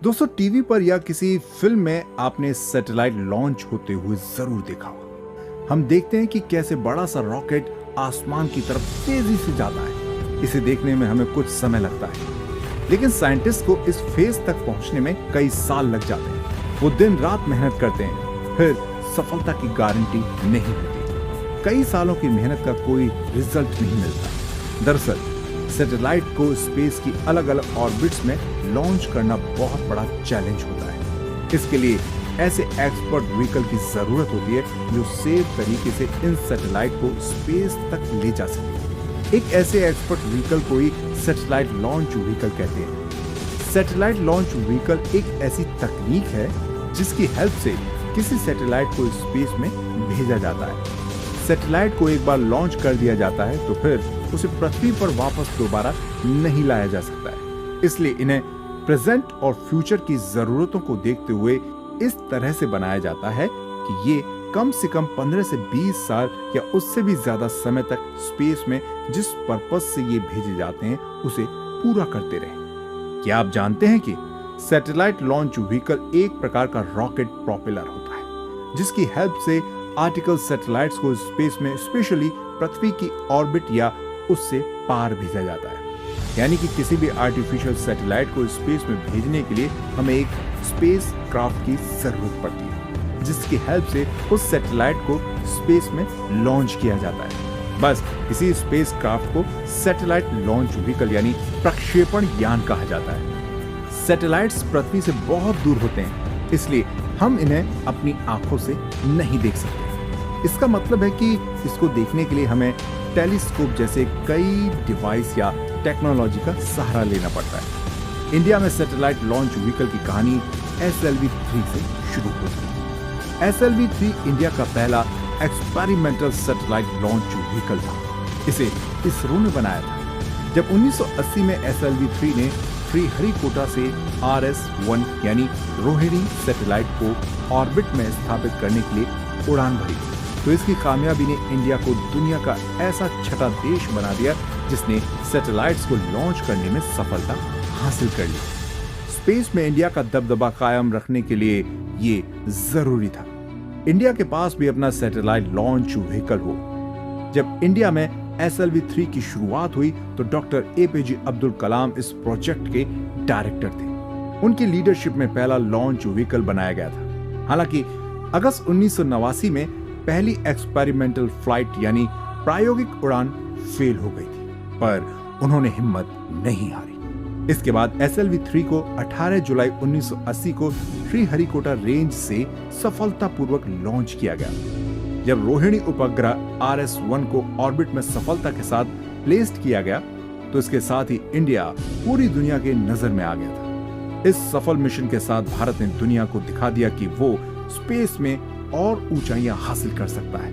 दोस्तों, टीवी पर या किसी फिल्म में आपने सैटेलाइट लॉन्च होते हुए जरूर देखा होगा। हम देखते हैं कि कैसे बड़ा सा रॉकेट आसमान की तरफ तेजी से जाता है। इसे देखने में हमें कुछ समय लगता है, लेकिन साइंटिस्ट को इस फेज तक पहुंचने में कई साल लग जाते हैं। वो दिन रात मेहनत करते हैं, फिर सफलता की गारंटी नहीं होती। कई सालों की मेहनत का कोई रिजल्ट नहीं मिलता। दरअसल सैटेलाइट को स्पेस की अलग अलग ऑर्बिट्स में लॉन्च करना बहुत बड़ा चैलेंज होता है। इसके लिए ऐसे एक्सपर्ट व्हीकल की जरूरत होती है जो सेफ तरीके से इन सैटेलाइट को स्पेस तक ले जा सके। एक ऐसे एक्सपर्ट व्हीकल को ही सैटेलाइट लॉन्च व्हीकल कहते हैं। सैटेलाइट लॉन्च व्हीकल एक ऐसी तकनीक है जिसकी हेल्प से किसी सैटेलाइट को स्पेस में भेजा जाता है। सैटेलाइट को एक बार लॉन्च कर दिया जाता है तो फिर उसे पृथ्वी पर वापस दोबारा नहीं लाया जा सकता है। इसलिए इन्हें प्रेजेंट और फ्यूचर की जरूरतों को देखते हुए इस तरह से बनाया जाता है कि ये कम से कम 15 से 20 साल या उससे भी ज्यादा समय तक स्पेस में जिस पर्पस से ये भेजे जाते हैं उसे पूरा करते रहें। क्या आप जानते हैं कि सैटेलाइट लॉन्च व्हीकल एक प्रकार का रॉकेट प्रोपेलर होता है, जिसकी हेल्प से आर्टिकल सैटेलाइट्स को स्पेस में स्पेशली पृथ्वी की ऑर्बिट या उससे पार भेजा जाता है। यानी कि किसी भी आर्टिफिशियल सैटेलाइट को स्पेस में भेजने के लिए हमें एक स्पेस क्राफ्ट की जरूरत पड़ती है, जिसकी हेल्प से उस सैटेलाइट को स्पेस में लॉन्च किया जाता है। बस इसी स्पेस क्राफ्ट को सैटेलाइट लॉन्च व्हीकल यानी प्रक्षेपण यान कहा जाता है। सैटेलाइट्स पृथ्वी से बहुत दूर होते हैं, इसलिए हम इन्हें अपनी आंखों से नहीं देख सकते। इसका मतलब है कि इसको देखने के लिए हमें टेलीस्कोप जैसे कई डिवाइस या टेक्नोलॉजी का सहारा लेना पड़ता है। इंडिया में सैटेलाइट लॉन्च व्हीकल की कहानी SLV-3 से शुरू होती है। SLV-3 इंडिया का पहला एक्सपेरिमेंटल सैटेलाइट लॉन्च व्हीकल था। इसे इसरो ने बनाया था। जब 1980 में SLV-3 ने श्रीहरिकोटा से RS-1 यानी रोहिणी सैटेलाइट को ऑर्बिट में स्थापित करने के लिए उड़ान भरी, तो इसकी कामयाबी ने इंडिया को दुनिया का ऐसा छठा देश बना दिया जिसने सैटेलाइट्स को लॉन्च करने में सफलता हासिल कर ली। स्पेस में इंडिया का दबदबा कायम रखने के लिए ये जरूरी था इंडिया के पास भी अपना सैटेलाइट लॉन्च व्हीकल हो। जब इंडिया में SLV-3 की शुरुआत हुई तो डॉक्टर APJ अब्दुल कलाम इस प्रोजेक्ट के डायरेक्टर थे। उनकी लीडरशिप में पहला लॉन्च व्हीकल बनाया गया था। हालांकि अगस्त 1989 में पहली एक्सपेरिमेंटल फ्लाइट यानी प्रायोगिक उड़ान फेल हो गई थी, पर उन्होंने हिम्मत नहीं हारी। इसके बाद SLV-3 को 18 जुलाई 1980 को श्रीहरिकोटा रेंज से सफलतापूर्वक लॉन्च किया गया। जब रोहिणी उपग्रह RS-1 को ऑर्बिट में सफलता के साथ प्लेस्ड किया गया तो इसके साथ ही इंडिया पूरी दुनिया के नजर में आ गया था। इस सफल मिशन के साथ भारत ने दुनिया को दिखा दिया कि वो स्पेस में और ऊंचाइयां हासिल कर सकता है।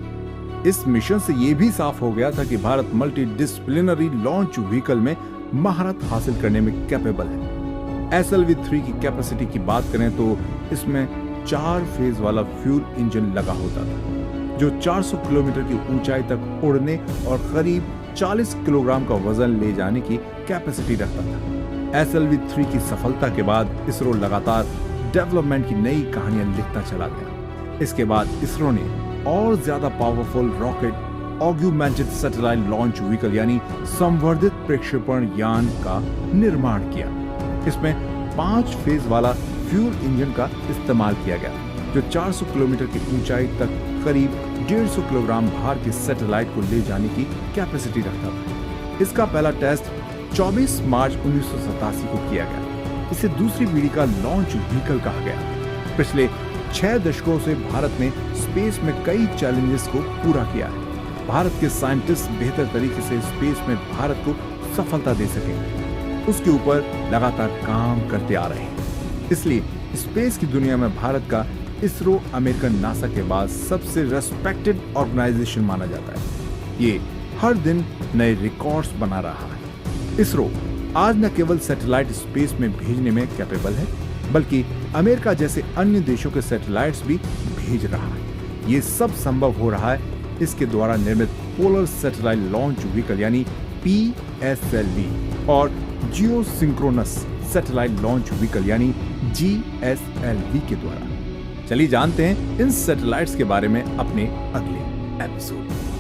इस मिशन से यह भी साफ हो गया था कि Bharat multi disciplinary launch vehicle में महारत हासिल करने में कैपेबल है। SLV-3 की कैपेसिटी की बात करें तो इसमें 4 फेज वाला फ्यूल इंजन लगा होता था जो 400 किलोमीटर की ऊंचाई तक उड़ने और करीब 40 किलोग्राम का वजन ले जाने की कैपेसिटी रखता था। SLV-3 की सफलता के बाद इसरो लगातार डेवलपमेंट की नई कहानियां लिखता चला गया। इसके बाद इसरो ने और ज्यादा powerful rocket augmented satellite launch vehicle यानी संवर्धित प्रक्षेपण यान का निर्माण किया। इसमें 5 फेज वाला फ्यूल इंजन का इस्तेमाल किया गया जो 400 किलोमीटर की ऊंचाई तक करीब 150 किलोग्राम भार के सैटेलाइट को ले जाने की कैपेसिटी रखता था। इसका पहला टेस्ट 24 मार्च 1987 को किया गया। इसे दूसरी पीढ़ी का लॉन्च व्हीकल कहा गया। पिछले 6 दशकों से भारत ने स्पेस में कई चैलेंजेस को पूरा किया है। भारत के साइंटिस्ट बेहतर तरीके से स्पेस में भारत को सफलता दे सके उसके ऊपर लगातार काम करते आ रहे हैं। इसलिए स्पेस की दुनिया में भारत का इसरो अमेरिकन नासा के बाद सबसे रेस्पेक्टेड ऑर्गेनाइजेशन माना जाता है। ये हर दिन नए रिकॉर्ड्स बना रहा है। इसरो आज न केवल सैटेलाइट स्पेस में भेजने में कैपेबल है बल्कि अमेरिका जैसे अन्य देशों के सैटेलाइट्स भी भेज रहा है। ये सब संभव हो रहा है इसके द्वारा निर्मित पोलर सैटेलाइट लॉन्च व्हीकल यानी PSLV और जियो सिंक्रोनस सैटेलाइट लॉन्च व्हीकल यानी GSLV के द्वारा। चलिए जानते हैं इन सैटेलाइट्स के बारे में अपने अगले एपिसोड में।